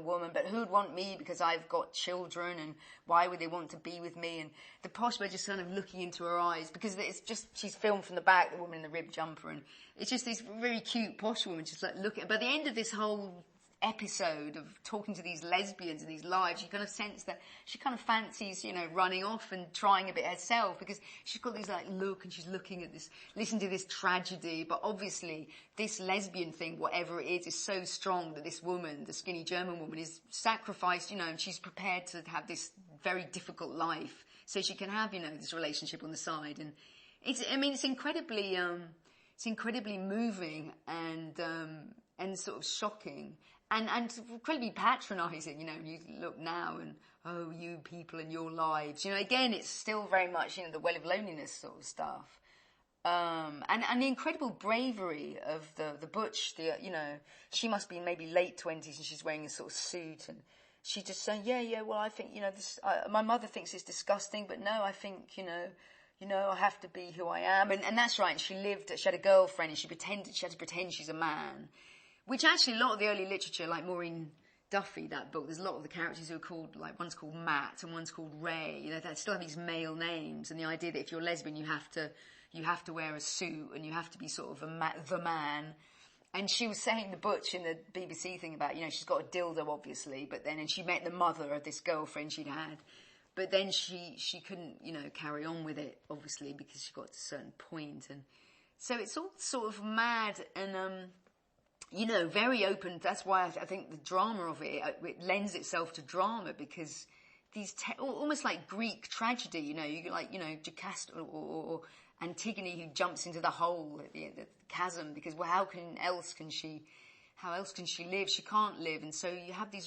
woman, but who'd want me because I've got children, and why would they want to be with me? And the posh were just kind of looking into her eyes, because it's just, she's filmed from the back, the woman in the ribbed jumper, and it's just this very cute posh woman just like looking. By the end of this whole episode of talking to these lesbians in these lives, you kind of sense that she kind of fancies, running off and trying a bit herself, because she's got this like look, and she's looking at this, listening to this tragedy. But obviously this lesbian thing, whatever it is so strong that this woman, the skinny German woman, is sacrificed, and she's prepared to have this very difficult life so she can have, this relationship on the side. And it's incredibly moving and sort of shocking. And incredibly patronising, you look now and, oh, you people and your lives. Again, it's still very much, the well of loneliness sort of stuff. And the incredible bravery of the butch, she must be maybe late 20s and she's wearing a sort of suit, and she just saying, yeah, well, I think, this, my mother thinks it's disgusting, but no, I think, I have to be who I am. And that's right. And she had a girlfriend, and she had to pretend she's a man. Which actually a lot of the early literature, like Maureen Duffy, that book, there's a lot of the characters who are called, like one's called Matt and one's called Ray. They still have these male names, and the idea that if you're lesbian, you have to wear a suit and you have to be sort of the man. And she was saying, the butch in the BBC thing about, she's got a dildo obviously, but then, and she met the mother of this girlfriend she'd had, but then she couldn't, carry on with it obviously because she got to a certain point. And so it's all sort of mad and, very open. That's why I think the drama of it lends itself to drama, because these almost like Greek tragedy, you like, Jocasta or Antigone who jumps into the hole at the chasm, because how else can she live? She can't live. And so you have the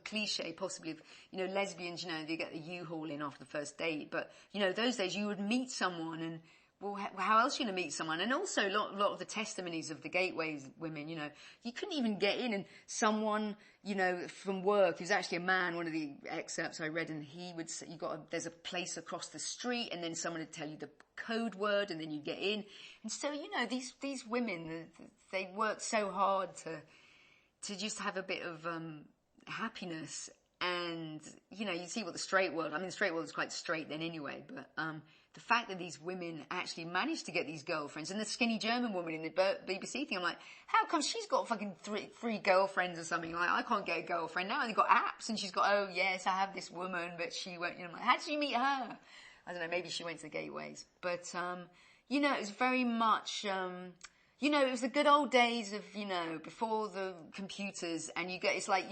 cliche possibly of, lesbians, they get the U-Haul in after the first date. But, those days you would meet someone and, well, how else are you going to meet someone? And also a lot of the testimonies of the Gateways women, you couldn't even get in, and someone, from work, who's actually a man, one of the excerpts I read, and he would say, there's a place across the street, and then someone would tell you the code word, and then you get in. And so, these women, they work so hard to just have a bit of, happiness. And, you see what the straight world is quite straight then anyway, but, the fact that these women actually managed to get these girlfriends, and the skinny German woman in the BBC thing, I'm like, how come she's got fucking three girlfriends or something? Like, I can't get a girlfriend now. They've got apps, and she's got, oh yes, I have this woman, but she won't, like, how did you meet her? I don't know, maybe she went to the Gateways. But, it was very much, it was the good old days of, before the computers, and it's like,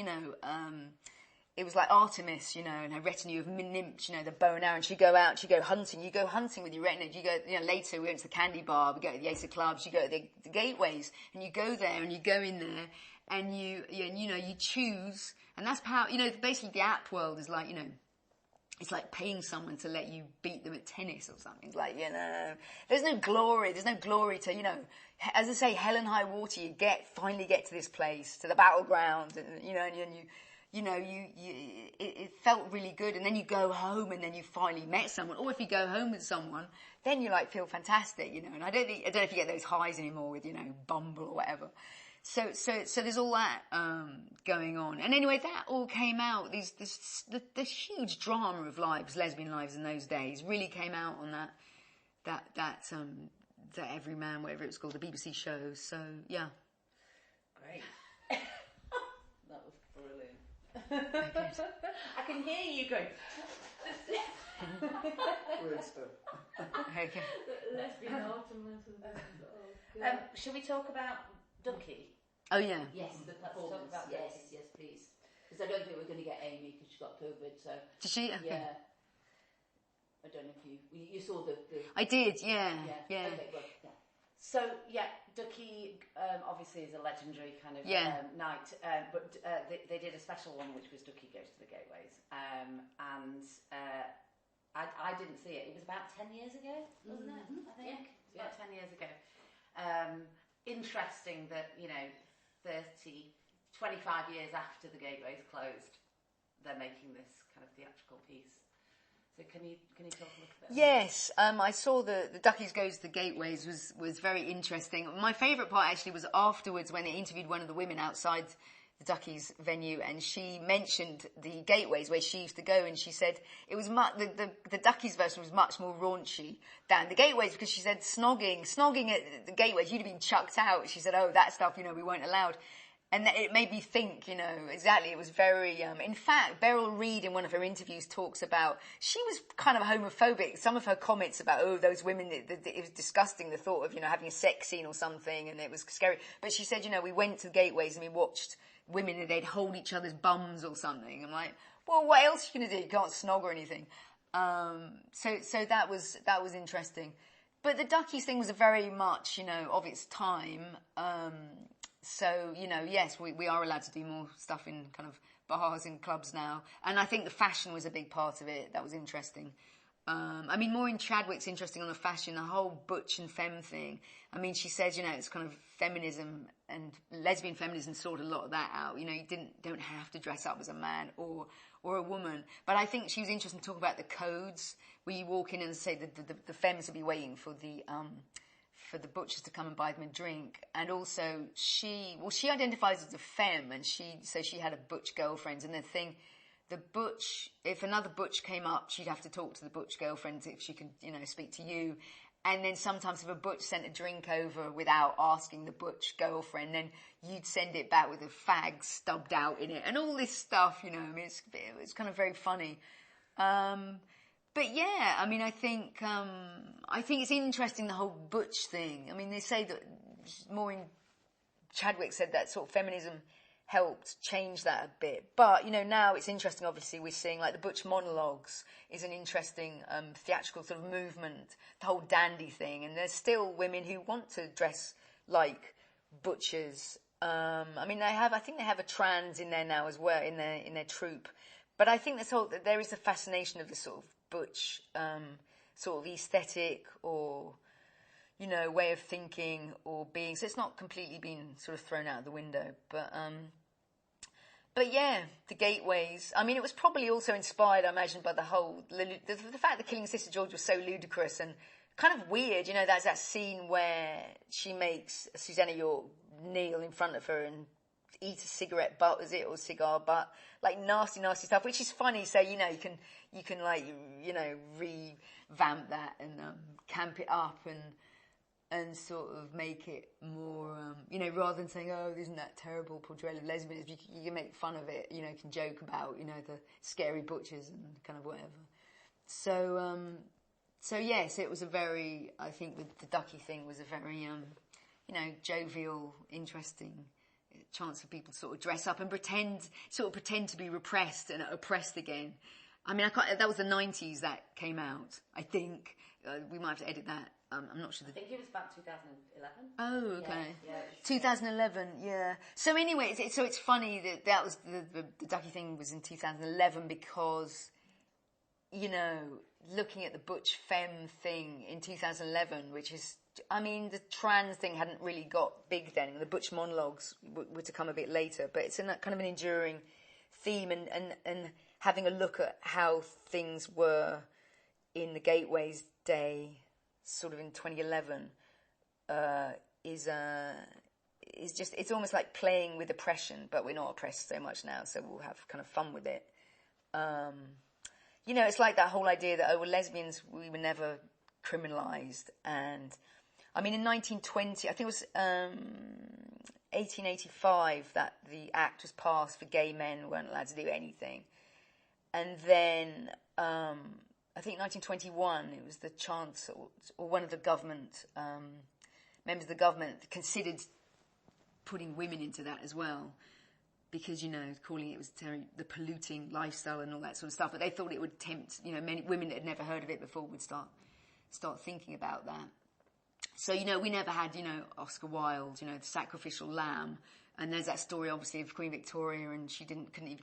it was like Artemis, and her retinue of nymphs, the bow and arrow, and she'd go hunting. You go hunting with your retinue. You go, later we went to the candy bar, we go to the Ace of Clubs, you go to the Gateways, and you go there, and you go in there, and you choose, and that's how, basically the app world is like, it's like paying someone to let you beat them at tennis or something. It's like, there's no glory to, as I say, hell and high water, you finally get to this place, to the battleground, and, it felt really good. And then you go home, and then you finally met someone. Or if you go home with someone, then you feel fantastic, and I don't know if you get those highs anymore with, Bumble or whatever. So there's all that, going on. And anyway, that all came out, the huge drama of lesbian lives in those days really came out on that Every Man, whatever it was called, the BBC show. So, yeah. Great. That was brilliant. I can hear you going. Great stuff. Okay. Lesbian autumn. Shall we talk about Ducky? Oh yeah. Yes, the performance. Yes, please. Because I don't think we're going to get Amy because she got COVID. So. Did she? Okay. Yeah. I don't know if you saw the. I did. Yeah. Okay, well, yeah. So Ducky obviously is a legendary kind of night, but they did a special one which was Ducky Goes to the Gateways, and I didn't see it. It was about 10 years ago, wasn't it? I think about 10 years ago. Interesting that 25 years after the Gateways closed, they're making this kind of theatrical piece. So can you talk a little bit? Yes, I saw the Duckies Goes to the Gateways was very interesting. My favourite part actually was afterwards when they interviewed one of the women outside Duckies venue, and she mentioned the Gateways where she used to go, and she said it was the Duckies version was much more raunchy than the Gateways, because she said snogging at the Gateways, you'd have been chucked out. She said, oh, that stuff, we weren't allowed. And it made me think, exactly, it was very, in fact, Beryl Reid in one of her interviews talks about, she was kind of homophobic. Some of her comments about, oh, those women, it was disgusting, the thought of, having a sex scene or something, and it was scary. But she said, we went to the Gateways and we watched women and they'd hold each other's bums or something. I'm like, well, what else are you going to do? You can't snog or anything. So that was interesting. But the Duckies thing was a very much, of its time. So, yes, we are allowed to do more stuff in kind of bars and clubs now. And I think the fashion was a big part of it. That was interesting. Maureen Chadwick's interesting on the fashion, the whole butch and femme thing. She says, it's kind of feminism and lesbian feminism sorted a lot of that out. You don't have to dress up as a man or a woman. But I think she was interested in talking about the codes where you walk in and say the femmes will be waiting for the butchers to come and buy them a drink. And also she identifies as a femme, and she had a butch girlfriend, and if another butch came up, she'd have to talk to the butch girlfriend if she could, speak to you. And then sometimes if a butch sent a drink over without asking the butch girlfriend, then you'd send it back with a fag stubbed out in it and all this stuff, it's kind of very funny. But yeah, I think it's interesting, the whole butch thing. They say that Maureen Chadwick said that sort of feminism helped change that a bit. But, now it's interesting, obviously, we're seeing like the butch monologues is an interesting theatrical sort of movement, the whole dandy thing. And there's still women who want to dress like butchers. I think they have a trans in there now as well, in their troupe. But I think there is a fascination of the sort of butch sort of aesthetic or, way of thinking or being. So it's not completely been sort of thrown out the window. But yeah, the Gateways. It was probably also inspired, I imagine, by the fact that Killing Sister George was so ludicrous and kind of weird. There's that scene where she makes Susanna York kneel in front of her and eat a cigarette butt, is it, or cigar butt, like nasty stuff, which is funny. So you can like revamp that and camp it up and sort of make it more rather than saying, oh, isn't that terrible portrayal of lesbianism, you can make fun of it, you can joke about the scary butchers and kind of whatever. So yes, it was I think the Ducky thing was a very jovial, interesting chance for people to sort of dress up and pretend to be repressed and oppressed again. That was the 90s that came out, I think. We might have to edit that. I'm not sure. I think it was about 2011. Oh, okay. Yeah, 2011, yeah. So anyway, it's funny that was the Ducky thing was in 2011 because, looking at the butch femme thing in 2011, which is, the trans thing hadn't really got big then. The butch monologues were to come a bit later, but it's kind of an enduring theme, and having a look at how things were in the Gateways day, sort of in 2011, is just, it's almost like playing with oppression, but we're not oppressed so much now, so we'll have kind of fun with it. It's like that whole idea that, lesbians, we were never criminalised. And in 1920, I think it was 1885 that the act was passed for gay men weren't allowed to do anything. And then I think 1921, it was the Chancellor or one of the government members of the government considered putting women into that as well, because calling it was the polluting lifestyle and all that sort of stuff. But they thought it would tempt many women that had never heard of it before would start thinking about that. So we never had Oscar Wilde, the sacrificial lamb, and there's that story obviously of Queen Victoria, and she couldn't even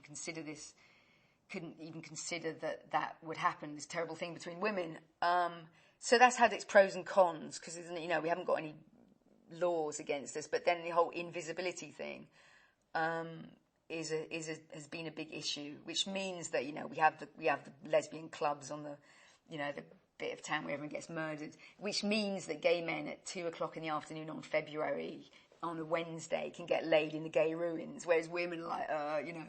consider that would happen, this terrible thing between women. So that's had its pros and cons, because we haven't got any laws against us. But then the whole invisibility thing has been a big issue, which means that we have the lesbian clubs on the the bit of town where everyone gets murdered, which means that gay men at 2:00 in the afternoon on February on a Wednesday can get laid in the gay ruins, whereas women are like, you know.